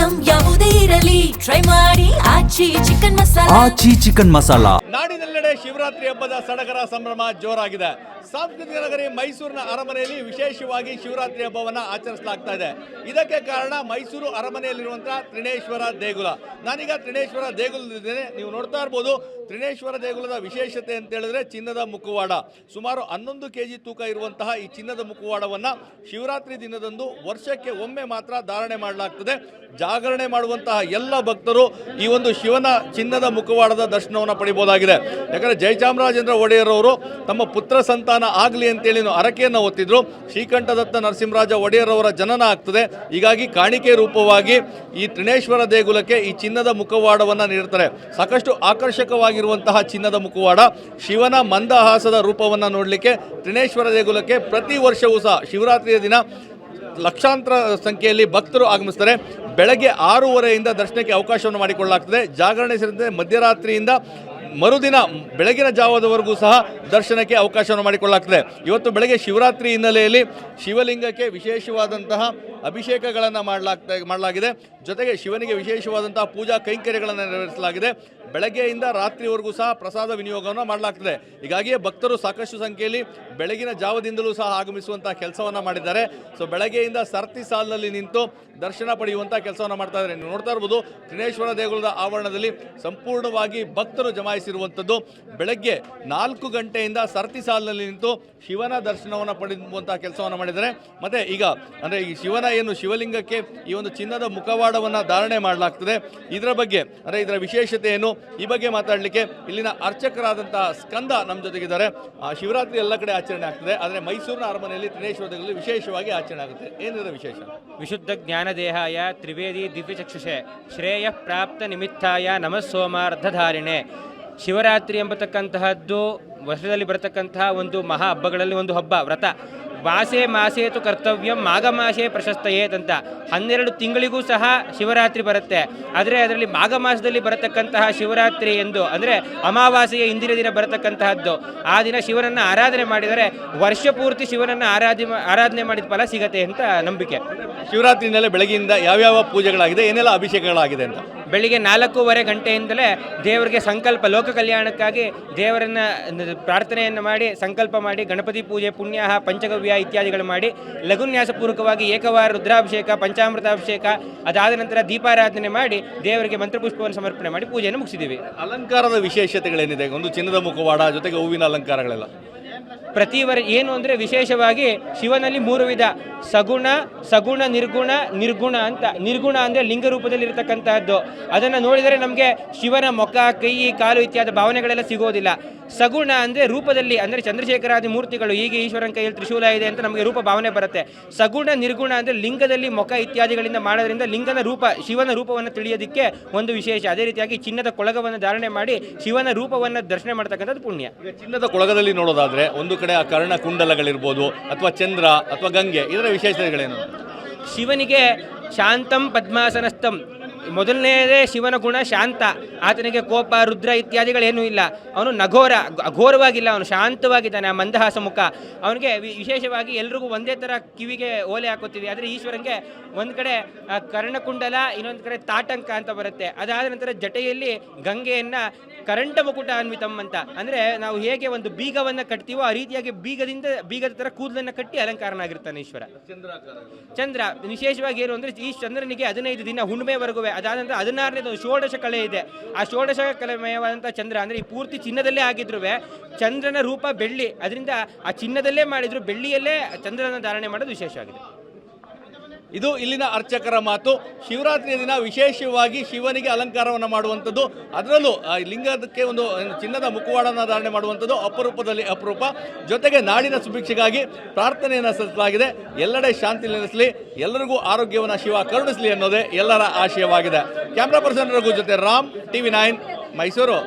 Item ಯಾವುದೇ ಇರಲಿ try ಮಾಡಿ ಆಚಿ ಚಿಕನ್ ಮಸಾಲಾ. ನಾಡಿನೆಲ್ಲೆಡೆ ಶಿವರಾತ್ರಿ ಹಬ್ಬದ ಸಡಗರ ಸಂಭ್ರಮ ಜೋರಾಗಿದೆ. ಸಾಂಸ್ಕೃತಿಕ ನಗರಿ ಮೈಸೂರಿನ ಅರಮನೆಯಲ್ಲಿ ವಿಶೇಷವಾಗಿ ಶಿವರಾತ್ರಿ ಹಬ್ಬವನ್ನು ಆಚರಿಸಲಾಗ್ತಾ ಇದೆ. ಇದಕ್ಕೆ ಕಾರಣ ಮೈಸೂರು ಅರಮನೆಯಲ್ಲಿರುವಂತಹ ತ್ರಿನೇಶ್ವರ ದೇಗುಲ. ನಾನೀಗ ತ್ರಿನೇಶ್ವರ ದೇಗುಲದಲ್ಲಿದ್ದೇನೆ. ನೀವು ನೋಡ್ತಾ ಇರ್ಬೋದು, ತ್ರಿನೇಶ್ವರ ದೇಗುಲದ ವಿಶೇಷತೆ ಅಂತ ಹೇಳಿದ್ರೆ ಚಿನ್ನದ ಮುಖವಾಡ. ಸುಮಾರು 11 kg ತೂಕ ಇರುವಂತಹ ಈ ಚಿನ್ನದ ಮುಖವಾಡವನ್ನು ಶಿವರಾತ್ರಿ ದಿನದಂದು ವರ್ಷಕ್ಕೆ ಒಮ್ಮೆ ಮಾತ್ರ ಧಾರಣೆ ಮಾಡಲಾಗ್ತದೆ. ಜಾಗರಣೆ ಮಾಡುವಂತಹ ಎಲ್ಲ ಭಕ್ತರು ಈ ಒಂದು ಶಿವನ ಚಿನ್ನದ ಮುಖವಾಡದ ದರ್ಶನವನ್ನು ಪಡಿಬಹುದಾಗಿದೆ. ಯಾಕಂದರೆ ಜಯಚಾಮರಾಜೇಂದ್ರ ಒಡೆಯರ್ ಅವರು ತಮ್ಮ ಪುತ್ರ ಸಂತಾನ ಆಗಲಿ ಅಂತೇಳಿ ಹರಕೆಯನ್ನು ಹೊತ್ತಿದ್ರು. ಶ್ರೀಕಂಠದತ್ತ ನರಸಿಂಹರಾಜ ಒಡೆಯರ್ ಅವರ ಜನನ ಆಗ್ತದೆ. ಹೀಗಾಗಿ ಕಾಣಿಕೆ ರೂಪವಾಗಿ ಈ ತ್ರಿನೇಶ್ವರ ದೇಗುಲಕ್ಕೆ ಈ ಚಿನ್ನದ ಮುಖವಾಡವನ್ನು ನೀಡ್ತಾರೆ. ಸಾಕಷ್ಟು ಆಕರ್ಷಕವಾಗಿರುವಂತಹ ಚಿನ್ನದ ಮುಖವಾಡ, ಶಿವನ ಮಂದಹಾಸದ ರೂಪವನ್ನು ನೋಡಲಿಕ್ಕೆ ತ್ರಿನೇಶ್ವರ ದೇಗುಲಕ್ಕೆ ಪ್ರತಿ ವರ್ಷವೂ ಸಹ ಶಿವರಾತ್ರಿಯ ದಿನ ಲಕ್ಷಾಂತರ ಸಂಖ್ಯೆಯಲ್ಲಿ ಭಕ್ತರು ಆಗಮಿಸ್ತಾರೆ. ಬೆಳಗ್ಗೆ 6:30ಯಿಂದ ದರ್ಶನಕ್ಕೆ ಅವಕಾಶವನ್ನು ಮಾಡಿಕೊಳ್ಳಲಾಗ್ತದೆ. ಜಾಗರಣೆ ಸೇರಿದಂತೆ ಮಧ್ಯರಾತ್ರಿಯಿಂದ ಮರುದಿನ ಬೆಳಗಿನ ಜಾವದವರೆಗೂ ಸಹ ದರ್ಶನಕ್ಕೆ ಅವಕಾಶವನ್ನು ಮಾಡಿಕೊಳ್ಳಲಾಗ್ತದೆ. ಇವತ್ತು ಬೆಳಗ್ಗೆ ಶಿವರಾತ್ರಿ ಹಿನ್ನೆಲೆಯಲ್ಲಿ ಶಿವಲಿಂಗಕ್ಕೆ ವಿಶೇಷವಾದಂತಹ ಅಭಿಷೇಕಗಳನ್ನು ಮಾಡಲಾಗಿದೆ. ಜೊತೆಗೆ ಶಿವನಿಗೆ ವಿಶೇಷವಾದಂತಹ ಪೂಜಾ ಕೈಂಕರ್ಯಗಳನ್ನು ನೆರವೇರಿಸಲಾಗಿದೆ. ಬೆಳಗ್ಗೆಯಿಂದ ರಾತ್ರಿವರೆಗೂ ಸಹ ಪ್ರಸಾದ ವಿನಿಯೋಗವನ್ನು ಮಾಡಲಾಗ್ತದೆ. ಹೀಗಾಗಿಯೇ ಭಕ್ತರು ಸಾಕಷ್ಟು ಸಂಖ್ಯೆಯಲ್ಲಿ ಬೆಳಗಿನ ಜಾವದಿಂದಲೂ ಸಹ ಆಗಮಿಸುವಂತಹ ಕೆಲಸವನ್ನು ಮಾಡಿದ್ದಾರೆ. ಸೊ ಬೆಳಗ್ಗೆಯಿಂದ ಸರತಿ ಸಾಲಿನಲ್ಲಿ ನಿಂತು ದರ್ಶನ ಪಡೆಯುವಂಥ ಕೆಲಸವನ್ನು ಮಾಡ್ತಾ ಇದ್ದಾರೆ. ನೀವು ನೋಡ್ತಾ ಇರ್ಬೋದು, ತ್ರಿನೇಶ್ವರ ದೇಗುಲದ ಆವರಣದಲ್ಲಿ ಸಂಪೂರ್ಣವಾಗಿ ಭಕ್ತರು ಜಮಾಯಿಸಿರುವಂಥದ್ದು. ಬೆಳಗ್ಗೆ 4 ಗಂಟೆಯಿಂದ ಸರತಿ ಸಾಲಿನಲ್ಲಿ ನಿಂತು ಶಿವನ ದರ್ಶನವನ್ನು ಪಡೆಯುವಂತಹ ಕೆಲಸವನ್ನು ಮಾಡಿದ್ದಾರೆ. ಮತ್ತು ಈಗ ಅಂದರೆ ಈ ಶಿವಲಿಂಗಕ್ಕೆ ಈ ಒಂದು ಚಿನ್ನದ ಮುಖವಾಡವನ್ನು ಧಾರಣೆ ಮಾಡಲಾಗ್ತದೆ. ಇದರ ಬಗ್ಗೆ ಅಂದರೆ ಇದರ ವಿಶೇಷತೆ ಏನು, ಈ ಬಗ್ಗೆ ಮಾತಾಡಲಿಕ್ಕೆ ಇಲ್ಲಿನ ಅರ್ಚಕರಾದಂತಹ ಸ್ಕಂದ ನಮ್ಮ ಜೊತೆಗಿದ್ದಾರೆ. ಶಿವರಾತ್ರಿ ಎಲ್ಲ ಕಡೆ ಆಚರಣೆ ಆಗ್ತದೆ, ಆದರೆ ಮೈಸೂರಿನ ಅರಮನೆಯಲ್ಲಿ ತ್ರಿನೇಶ್ವರದಲ್ಲಿ ವಿಶೇಷವಾಗಿ ಆಚರಣೆ ಆಗುತ್ತೆ. ಏನಿದೆ ವಿಶೇಷ? ವಿಶುದ್ಧ ಜ್ಞಾನದೇಹಾಯ ತ್ರಿವೇದಿ ದಿವ್ಯಚಕ್ಷುಷೆ ಶ್ರೇಯ ಪ್ರಾಪ್ತ ನಿಮಿತ್ತಾಯ ನಮಃ ಸೋಮಾರ್ಧಧಾರಿಣೆ. ಶಿವರಾತ್ರಿ ಎಂಬತಕ್ಕಂತಹದ್ದು ವರ್ಷದಲ್ಲಿ ಬರತಕ್ಕಂತಹ ಒಂದು ಮಹಾ ಹಬ್ಬಗಳಲ್ಲಿ ಒಂದು ಹಬ್ಬ, ವ್ರತ. ಮಾಸೇತು ಕರ್ತವ್ಯಂ ಮಾಘ ಮಾಸೇ ಪ್ರಶಸ್ತಯೇತ್ ಅಂತ 12 ತಿಂಗಳಿಗೂ ಸಹ ಶಿವರಾತ್ರಿ ಬರುತ್ತೆ. ಆದರೆ ಅದರಲ್ಲಿ ಮಾಘ ಮಾಸದಲ್ಲಿ ಬರತಕ್ಕಂತಹ ಶಿವರಾತ್ರಿ ಎಂದು ಅಂದರೆ ಅಮಾವಾಸ್ಯೆಯ ಹಿಂದಿನ ದಿನ ಬರತಕ್ಕಂತಹದ್ದು. ಆ ದಿನ ಶಿವನನ್ನು ಆರಾಧನೆ ಮಾಡಿದರೆ ವರ್ಷ ಪೂರ್ತಿ ಶಿವನನ್ನು ಆರಾಧನೆ ಮಾಡಿದ ಫಲ ಸಿಗತ್ತೆ ಅಂತ ನಂಬಿಕೆ. ಶಿವರಾತ್ರಿಯಿಂದಲೇ ಬೆಳಗ್ಗೆಯಿಂದ ಯಾವ್ಯಾವ ಪೂಜೆಗಳಾಗಿದೆ, ಏನೆಲ್ಲ ಅಭಿಷೇಕಗಳಾಗಿದೆ ಅಂತ? ಬೆಳಿಗ್ಗೆ 4:15 ಗಂಟೆಯಿಂದಲೇ ದೇವರಿಗೆ ಸಂಕಲ್ಪ, ಲೋಕ ಕಲ್ಯಾಣಕ್ಕಾಗಿ ದೇವರನ್ನು ಪ್ರಾರ್ಥನೆಯನ್ನು ಮಾಡಿ ಸಂಕಲ್ಪ ಮಾಡಿ ಗಣಪತಿ ಪೂಜೆ, ಪುಣ್ಯಾಹ, ಪಂಚಗವ್ಯ ಇತ್ಯಾದಿಗಳು ಮಾಡಿ ಲಘುನ್ಯಾಸಪೂರ್ವಕವಾಗಿ ಏಕವಾರ ರುದ್ರಾಭಿಷೇಕ, ಪಂಚಾಮೃತಾಭಿಷೇಕ, ಅದಾದ ನಂತರ ದೀಪಾರಾಧನೆ ಮಾಡಿ ದೇವರಿಗೆ ಮಂತ್ರಪುಷ್ಪವನ್ನು ಸಮರ್ಪಣೆ ಮಾಡಿ ಪೂಜೆಯನ್ನು ಮುಗಿಸಿದ್ದೀವಿ. ಅಲಂಕಾರದ ವಿಶೇಷತೆಗಳೇನಿದೆ? ಒಂದು ಚಿನ್ನದ ಮುಖವಾಡ ಜೊತೆಗೆ ಹೂವಿನ ಅಲಂಕಾರಗಳೆಲ್ಲ ಪ್ರತಿ ಏನು ಅಂದರೆ ವಿಶೇಷವಾಗಿ ಶಿವನಲ್ಲಿ 3 ವಿಧ: ಸಗುಣ, ನಿರ್ಗುಣ ಅಂತ. ನಿರ್ಗುಣ ಅಂದರೆ ಲಿಂಗ ರೂಪದಲ್ಲಿ ಇರತಕ್ಕಂತಹದ್ದು. ಅದನ್ನು ನೋಡಿದರೆ ನಮಗೆ ಶಿವನ ಮುಖ, ಕೈ, ಕಾಲು ಇತ್ಯಾದಿ ಭಾವನೆಗಳೆಲ್ಲ ಸಿಗೋದಿಲ್ಲ. ಸಗುಣ ಅಂದರೆ ರೂಪದಲ್ಲಿ, ಅಂದರೆ ಚಂದ್ರಶೇಖರಾದಿ ಮೂರ್ತಿಗಳು, ಹೀಗೆ ಈಶ್ವರನ ಕೈಯಲ್ಲಿ ತ್ರಿಶೂಲ ಇದೆ ಅಂತ ನಮಗೆ ರೂಪ ಭಾವನೆ ಬರುತ್ತೆ. ಸಗುಣ, ನಿರ್ಗುಣ ಅಂದರೆ ಲಿಂಗದಲ್ಲಿ ಮುಖ ಇತ್ಯಾದಿಗಳಿಂದ ಮಾಡೋದ್ರಿಂದ ಲಿಂಗನ ರೂಪ, ಶಿವನ ರೂಪವನ್ನು ತಿಳಿಯೋದಕ್ಕೆ ಒಂದು ವಿಶೇಷ. ಅದೇ ರೀತಿಯಾಗಿ ಚಿನ್ನದ ಕೊಳಗವನ್ನು ಧಾರಣೆ ಮಾಡಿ ಶಿವನ ರೂಪವನ್ನು ದರ್ಶನ ಮಾಡ್ತಕ್ಕಂಥದ್ದು ಪುಣ್ಯ. ಈಗ ಚಿನ್ನದ ಕೊಳಗದಲ್ಲಿ ನೋಡೋದಾದ್ರೆ ಒಂದು ಕಡೆ ಆ ಕರ್ಣ ಕುಂಡಲಗಳಿರ್ಬೋದು, ಅಥವಾ ಚಂದ್ರ ಅಥವಾ ಗಂಗೆ, ಇದರ ವಿಶೇಷತೆಗಳೇನು? ಶಿವನಿಗೆ ಶಾಂತಂ ಪದ್ಮಾಸನಸ್ಥಂ, ಮೊದಲನೇದೇ ಶಿವನ ಗುಣ ಶಾಂತ. ಆತನಿಗೆ ಕೋಪ, ರುದ್ರ ಇತ್ಯಾದಿಗಳೇನೂ ಇಲ್ಲ. ಅವನು ಅಘೋರವಾಗಿಲ್ಲ, ಅವನು ಶಾಂತವಾಗಿದ್ದಾನೆ. ಆ ಮಂದಹಾಸ ಮುಖ ಅವನಿಗೆ ವಿಶೇಷವಾಗಿ ಎಲ್ರಿಗೂ ಒಂದೇ ಥರ ಕಿವಿಗೆ ಓಲೆ ಹಾಕೋತೀವಿ. ಆದರೆ ಈಶ್ವರನಿಗೆ ಒಂದು ಕಡೆ ಕರ್ಣಕುಂಡಲ, ಇನ್ನೊಂದು ಕಡೆ ತಾಟಂಕ ಅಂತ ಬರುತ್ತೆ. ಅದಾದ ನಂತರ ಜಟೆಯಲ್ಲಿ ಗಂಗೆಯನ್ನು ಕರಂಟ ಮುಕುಟ ಅನ್ವಿತಂ ಅಂತ, ಅಂದರೆ ನಾವು ಹೇಗೆ ಒಂದು ಬೀಗವನ್ನು ಕಟ್ತೀವೋ ಆ ರೀತಿಯಾಗಿ ಬೀಗದ ಥರ ಕೂದಲನ್ನು ಕಟ್ಟಿ ಅಲಂಕಾರನಾಗಿರ್ತಾನೆ ಈಶ್ವರ. ಚಂದ್ರ ವಿಶೇಷವಾಗಿ ಏನು ಅಂದರೆ ಈ ಚಂದ್ರನಿಗೆ 15 ದಿನ ಹುಣ್ಣಿಮೆವರೆಗೂ, ಅದಾದ ನಂತರ 16ನೇದು ಷೋಡಶ ಕಲೆ ಇದೆ. ಆ ಷೋಡಶ ಕಲೆಮಯವಾದಂಥ ಚಂದ್ರ ಅಂದರೆ ಈ ಪೂರ್ತಿ ಚಿನ್ನದಲ್ಲೇ ಆಗಿದ್ರು. ಚಂದ್ರನ ರೂಪ ಬೆಳ್ಳಿ, ಅದರಿಂದ ಆ ಚಿನ್ನದಲ್ಲೇ ಮಾಡಿದ್ರು, ಬೆಳ್ಳಿಯಲ್ಲೇ ಚಂದ್ರನ ಧಾರಣೆ ಮಾಡೋದು ವಿಶೇಷವಾಗಿದೆ. ಇದು ಇಲ್ಲಿನ ಅರ್ಚಕರ ಮಾತು. ಶಿವರಾತ್ರಿಯ ದಿನ ವಿಶೇಷವಾಗಿ ಶಿವನಿಗೆ ಅಲಂಕಾರವನ್ನು ಮಾಡುವಂಥದ್ದು, ಅದರಲ್ಲೂ ಲಿಂಗದಕ್ಕೆ ಒಂದು ಚಿನ್ನದ ಮುಖವಾಡವನ್ನು ಧಾರಣೆ ಮಾಡುವಂಥದ್ದು ಅಪರೂಪದಲ್ಲಿ ಅಪರೂಪ. ಜೊತೆಗೆ ನಾಡಿನ ಸುಭಿಕ್ಷೆಗಾಗಿ ಪ್ರಾರ್ಥನೆಯನ್ನು ಸಲ್ಲಿಸಲಾಗಿದೆ. ಎಲ್ಲೆಡೆ ಶಾಂತಿ ನೆಲೆಸಲಿ, ಎಲ್ಲರಿಗೂ ಆರೋಗ್ಯವನ್ನು ಶಿವ ಕರುಣಿಸಲಿ ಅನ್ನೋದೇ ಎಲ್ಲರ ಆಶಯವಾಗಿದೆ. ಕ್ಯಾಮ್ರಾ ಪರ್ಸನ್ ರಘು ಜೊತೆ ರಾಮ್, TV9 ಮೈಸೂರು.